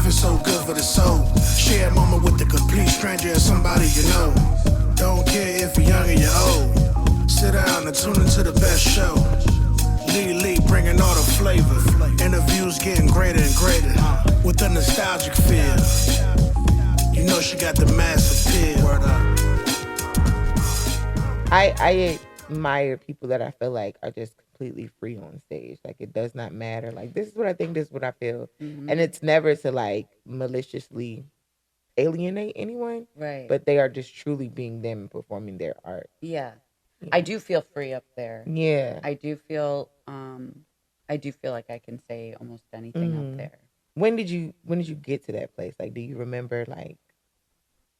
Life is so good for the soul. Share a moment with a complete stranger or somebody you know. Don't care if you're young or you're old. Sit down and tune into the best show. Lee bringing all the flavor. Interviews getting greater and greater. With a nostalgic feel. You know she got the mass appeal. Word up. I admire people that I feel like are just completely free on stage. Like it does not matter. Like this is what I think, this is what I feel. And it's never to like maliciously alienate anyone. Right. But they are just truly being them and performing their art. Yeah. I do feel free up there. Yeah. I do feel like I can say almost anything up there. When did you get to that place? Like do you remember like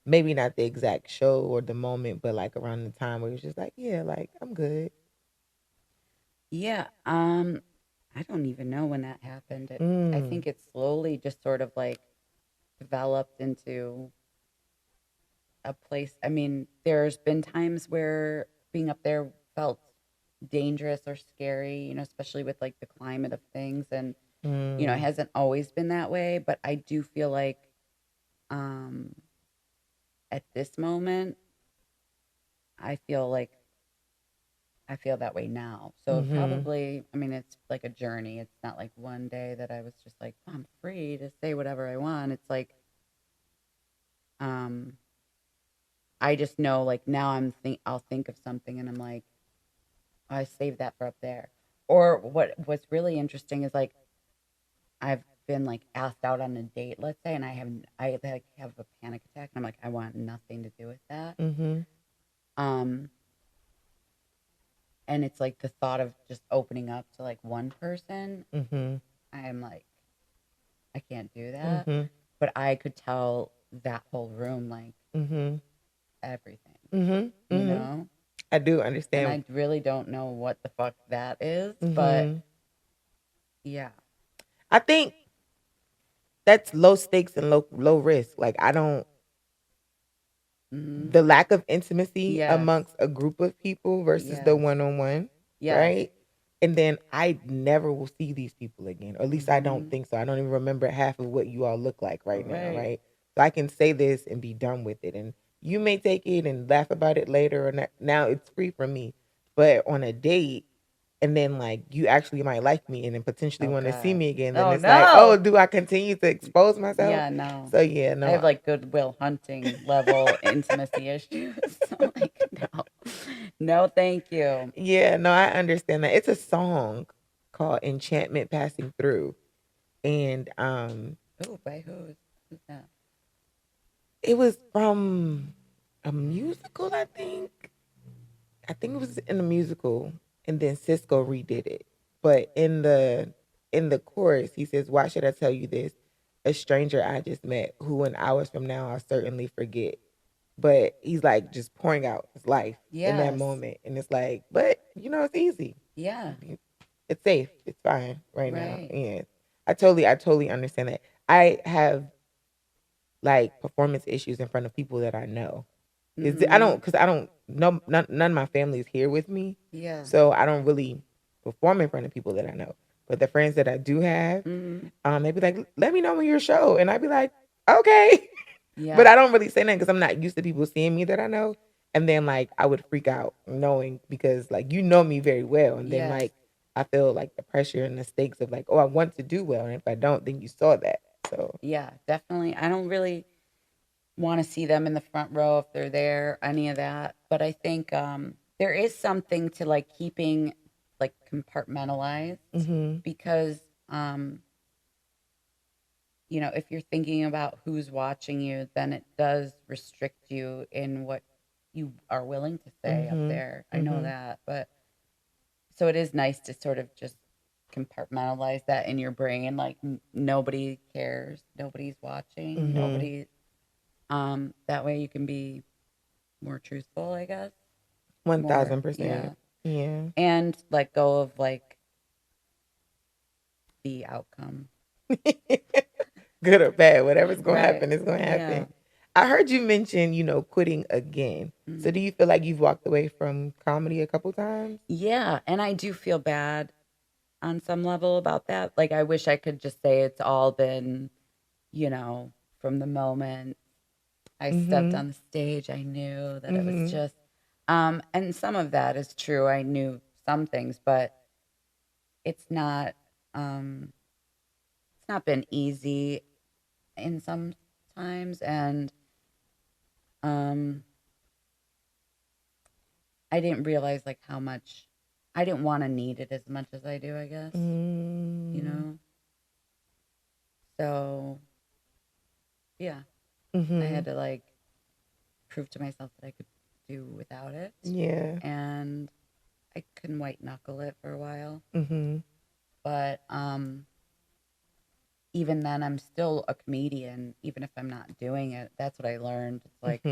maybe not the exact show or the moment, but like around the time where it was just like, yeah, like I'm good. Yeah. I don't even know when that happened. I think it slowly just sort of like developed into a place. I mean, there's been times where being up there felt dangerous or scary, you know, especially with like the climate of things. And, you know, it hasn't always been that way, but I do feel like at this moment, I feel that way now. So probably, I mean, it's like a journey. It's not like one day that I was just like, oh, I'm free to say whatever I want. It's like, I just know like now I'll think of something and I'm like, oh, I saved that for up there. Or what's really interesting is like, I've been like asked out on a date, let's say, and I like have a panic attack and I'm like, I want nothing to do with that. And it's like the thought of just opening up to like one person, I am like, I can't do that. But I could tell that whole room like everything, you know? I do understand. And I really don't know what the fuck that is, but yeah. I think that's low stakes and low risk. Like I don't the lack of intimacy amongst a group of people versus the one-on-one, right? And then I never will see these people again, or at least I don't think so. I don't even remember half of what you all look like right now, right? So I can say this and be done with it, and you may take it and laugh about it later, or not. Now it's free from me. But on a date, and then like you actually might like me and then potentially want to see me again, then it's like, oh, do I continue to expose myself? Yeah, no. So yeah, no. I have like Goodwill Hunting level intimacy issues. So like, no, thank you. Yeah, no, I understand that. It's a song called "Enchantment Passing Through," and oh, by who's that? It was from a musical, I think. I think it was in a musical. And then Cisco redid it. But in the chorus, he says, "Why should I tell you this? A stranger I just met, who in hours from now I'll certainly forget." But he's like just pouring out his life in that moment. And it's like, but you know, it's easy. Yeah. It's safe. It's fine right now. Yeah. I totally understand that. I have like performance issues in front of people that I know. I don't know, none of my family is here with me. Yeah. So I don't really perform in front of people that I know. But the friends that I do have, they be like, let me know when your show. And I'd be like, okay. Yeah. But I don't really say that because I'm not used to people seeing me that I know. And then like I would freak out knowing because like you know me very well. And then like I feel like the pressure and the stakes of like, oh, I want to do well. And if I don't, then you saw that. So yeah, definitely. I don't really want to see them in the front row if they're there, any of that. But I think there is something to like keeping like compartmentalized because, you know, if you're thinking about who's watching you, then it does restrict you in what you are willing to say up there. I know that. But so it is nice to sort of just compartmentalize that in your brain. Like nobody cares. Nobody's watching. Nobody. That way you can be more truthful, I guess. 1000%. Yeah. And let go of like the outcome. Good or bad, whatever's going to happen is going to happen. Yeah. I heard you mention, you know, quitting again. So do you feel like you've walked away from comedy a couple times? Yeah. And I do feel bad on some level about that. Like I wish I could just say it's all been you know, from the moment I stepped on the stage, I knew that it was just, and some of that is true. I knew some things, but it's not been easy in some times, and I didn't realize like how much I didn't want to need it as much as I do, I guess. You know? So yeah. I had to like prove to myself that I could do without it. Yeah. And I couldn't white knuckle it for a while. But even then, I'm still a comedian, even if I'm not doing it. That's what I learned. It's like,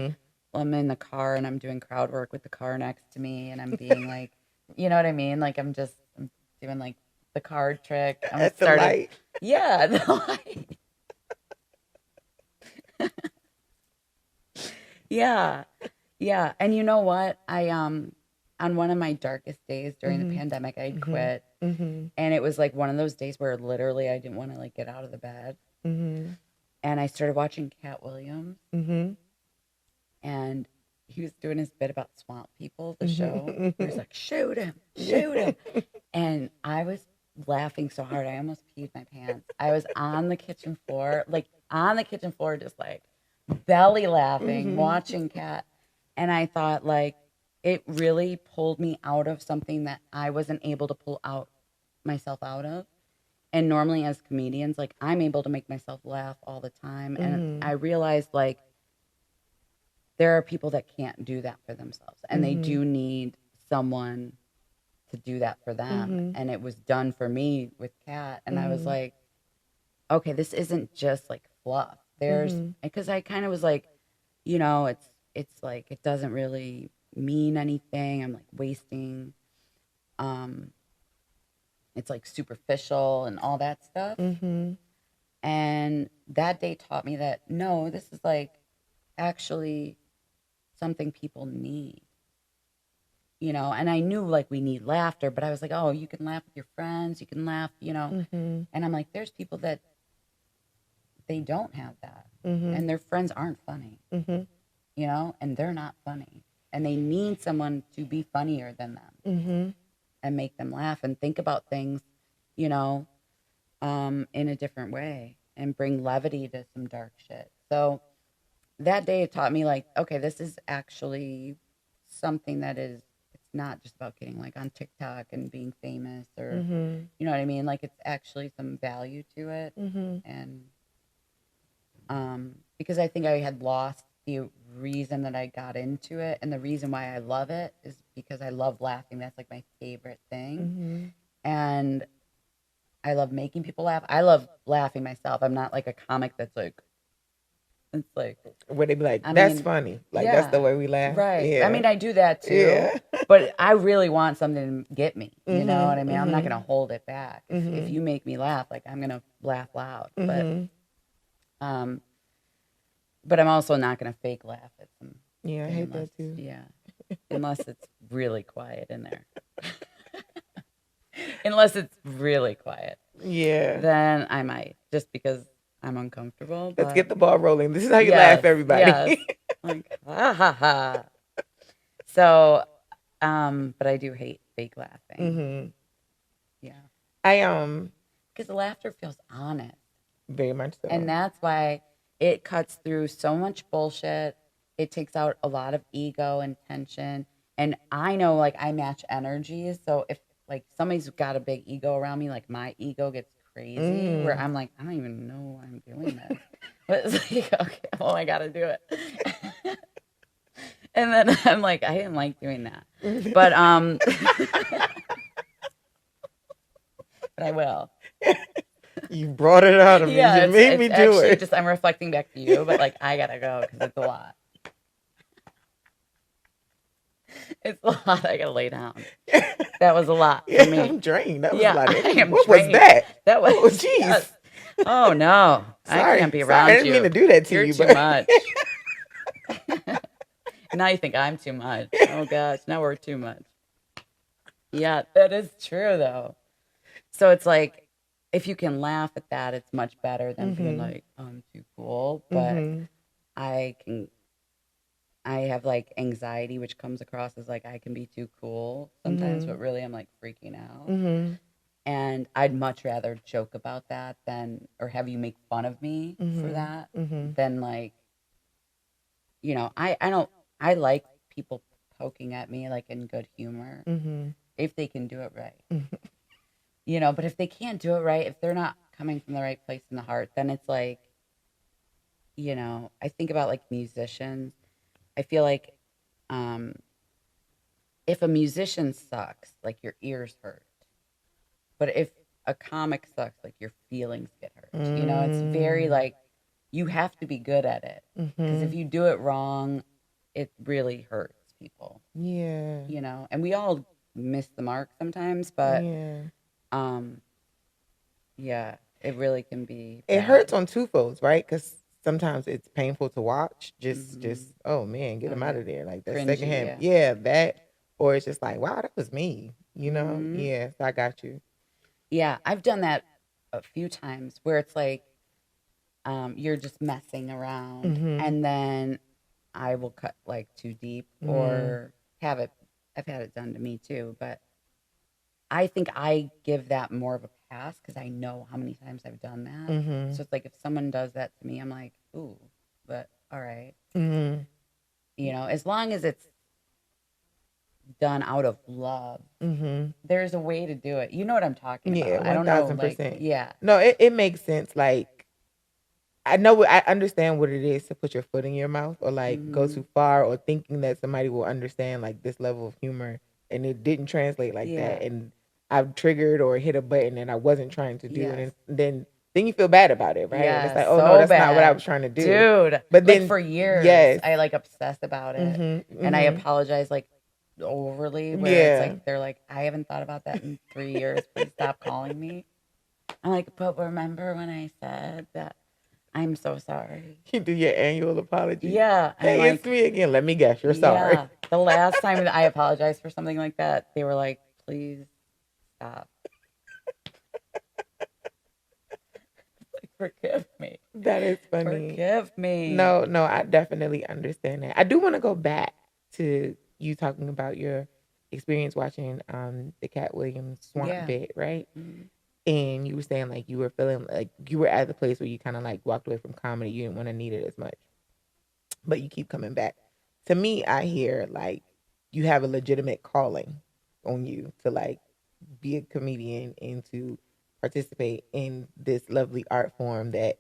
I'm in the car and I'm doing crowd work with the car next to me, and I'm being like, you know what I mean? Like, I'm doing like the card trick. At the light. Yeah, the light. Yeah. Yeah. And you know what? I, on one of my darkest days during the pandemic, I'd quit. And it was like one of those days where literally I didn't want to like get out of the bed. And I started watching Cat Williams. And he was doing his bit about swamp people, the show. He was like, shoot him. And I was laughing so hard, I almost peed my pants. I was on the kitchen floor, just like belly laughing, watching Cat. And I thought, like, it really pulled me out of something that I wasn't able to pull myself out of. And normally as comedians, like, I'm able to make myself laugh all the time. And I realized, like, there are people that can't do that for themselves. And they do need someone to do that for them. And it was done for me with Kat. And I was like, okay, this isn't just like fluff. Because I kind of was like, you know, it's like, it doesn't really mean anything. I'm like wasting, it's like superficial and all that stuff. And that day taught me that, no, this is like actually something people need, you know. And I knew like we need laughter, but I was like, oh, you can laugh with your friends, you can laugh, you know. And I'm like, there's people that they don't have that, and their friends aren't funny, you know, and they're not funny, and they need someone to be funnier than them and make them laugh and think about things, you know, in a different way and bring levity to some dark shit. So that day it taught me, like, okay, this is actually something that is, it's not just about getting like on TikTok and being famous or, you know what I mean? Like, it's actually some value to it. And because I think I had lost the reason that I got into it, and the reason why I love it is because I love laughing. That's like my favorite thing. And I love making people laugh. I love laughing myself. I'm not like a comic that's like, it's like, where they be like, that's funny. Like, that's the way we laugh. Right. Yeah. I mean, I do that too. Yeah. But I really want something to get me. You know what I mean? I'm not going to hold it back. If you make me laugh, like, I'm going to laugh loud. But I'm also not going to fake laugh at some. Yeah, I hate that too. Yeah. Unless it's really quiet in there. Unless it's really quiet. Yeah. Then I might, just because I'm uncomfortable. Let's get the ball rolling. This is how you laugh, everybody. Yes. Like, ha ha ha. So, but I do hate fake laughing. Yeah. Because the laughter feels honest. Very much so. And that's why it cuts through so much bullshit. It takes out a lot of ego and tension. And I know, like, I match energies. So if, like, somebody's got a big ego around me, like, my ego gets crazy, where I'm like, I don't even know why I'm doing this. But it's like, okay, well, I got to do it. And then I'm like, I didn't like doing that. But, but I will. You brought it out of me. You made me do it. Just, I'm reflecting back to you, but like, I got to go because it's a lot. It's a lot. I got to lay down. That was a lot for me. I'm drained. That was a lot. What was that? That was, oh, jeez. Yes. Oh, no. Sorry. I can't be around you. I didn't mean to do that to You're you. Too much. Now you think I'm too much. Oh, gosh. Now we're too much. Yeah, that is true, though. So it's like, if you can laugh at that, it's much better than being like, I'm too cool. But I have like anxiety, which comes across as like I can be too cool sometimes, but really I'm like freaking out. And I'd much rather joke about that or have you make fun of me for that than like, I like people poking at me like in good humor if they can do it right. But if they can't do it right, if they're not coming from the right place in the heart, then it's like, I think about like musicians. I feel like if a musician sucks, like your ears hurt. But if a comic sucks, like your feelings get hurt. It's very like you have to be good at it. Because if you do it wrong, it really hurts people. Yeah. And we all miss the mark sometimes, but yeah, it really can be bad. It hurts on two folds, right? Because sometimes it's painful to watch. Just oh man, get him out of there. Like that cringy, secondhand, that, or it's just like, wow, that was me. Yeah, so I got you. Yeah, I've done that a few times where it's like you're just messing around, and then I will cut like too deep or I've had it done to me too, but I think I give that more of a pass because I know how many times I've done that. So it's like if someone does that to me, I'm like, ooh, but all right. As long as it's done out of love, there's a way to do it. You know what I'm talking about? Yeah, 1,000%. Like, yeah. No, it makes sense. Like, I understand what it is to put your foot in your mouth or like go too far or thinking that somebody will understand like this level of humor and it didn't translate like that. And I've triggered or hit a button and I wasn't trying to do it. And then you feel bad about it, right? And it's like, oh no, that's not what I was trying to do. Dude. But then like for years, I like obsess about it. And I apologize like overly where it's like, they're like, I haven't thought about that in 3 years. Please stop calling me. I'm like, but remember when I said that? I'm so sorry. You do your annual apology. Yeah. Hey, like, it's me again. Let me guess. You're sorry. Yeah. The last time that I apologized for something like that, they were like, please stop. Like, forgive me. That is funny. Forgive me. No, I definitely understand that. I do want to go back to you talking about your experience watching the Cat Williams Swamp bit, right? And you were saying like you were feeling like you were at the place where you kind of like walked away from comedy. You didn't want to need it as much, but you keep coming back. To me, I hear like you have a legitimate calling on you to like be a comedian and to participate in this lovely art form that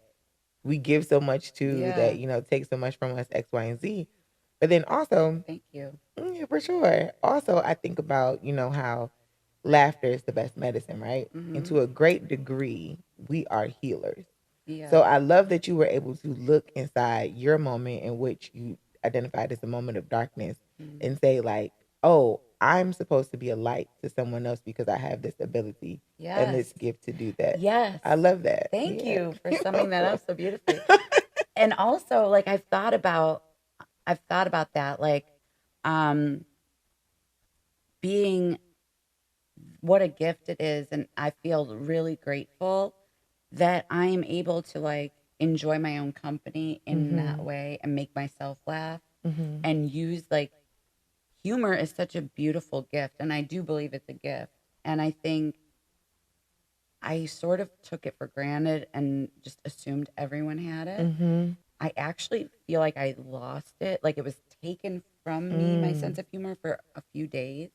we give so much to, that takes so much from us, X, Y, and Z. But then also, thank you. Yeah, for sure. Also, I think about how laughter is the best medicine, right? And to a great degree, we are healers. Yeah. So I love that you were able to look inside your moment in which you identified as a moment of darkness and say like, oh, I'm supposed to be a light to someone else because I have this ability and this gift to do that. Yes. I love that. Thank you for summing that up so beautifully. And also, like, I've thought about that, like, being what a gift it is, and I feel really grateful that I am able to like enjoy my own company in that way and make myself laugh and use like humor is such a beautiful gift, and I do believe it's a gift, and I think I sort of took it for granted and just assumed everyone had it. I actually feel like I lost it, like it was taken from me, my sense of humor, for a few days,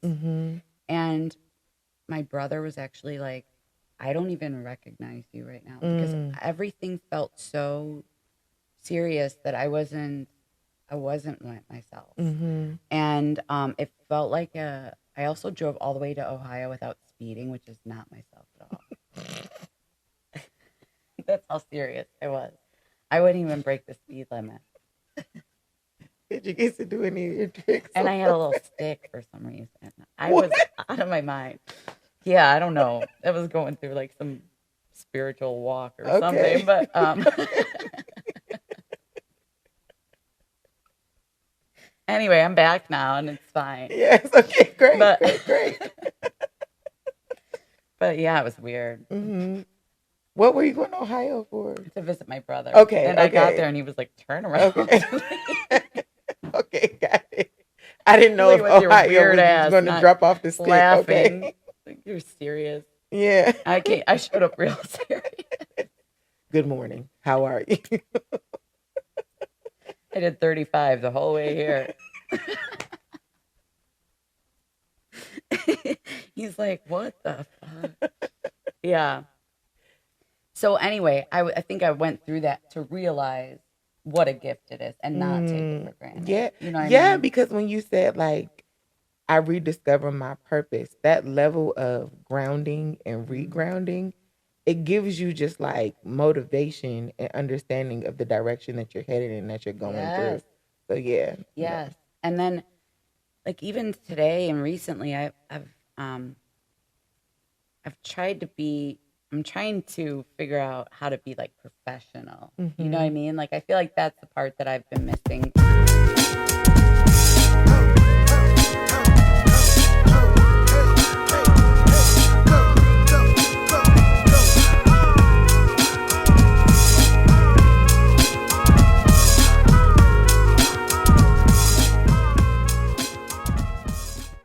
and my brother was actually like, I don't even recognize you right now because everything felt so serious that I wasn't myself. And it felt like I also drove all the way to Ohio without speeding, which is not myself at all. That's how serious I was. I wouldn't even break the speed limit. Did you get to do any of your tricks? And I had a little stick for some reason. I was out of my mind. Yeah, I don't know. I was going through like some spiritual walk or something, but anyway, I'm back now and it's fine. Yes, okay, great. But yeah, it was weird. What were you going to Ohio for? To visit my brother. Okay. And I got there and he was like, turn around. Okay. Okay, got it. I didn't know if Ohio was going to drop off the stick. Laughing. Okay. Like, you're serious. Yeah. I showed up real serious. Good morning. How are you? I did 35 the whole way here. He's like, what the fuck? Yeah. So anyway, I think I went through that to realize what a gift it is and not take it for granted. Yeah. You know what I mean? Because when you said like, I rediscover my purpose, that level of grounding and regrounding, it gives you just like motivation and understanding of the direction that you're headed and that you're going through. So yeah. Yes. And then like even today and recently I've tried to be, I'm trying to figure out how to be like professional. You know what I mean? Like I feel like that's the part that I've been missing.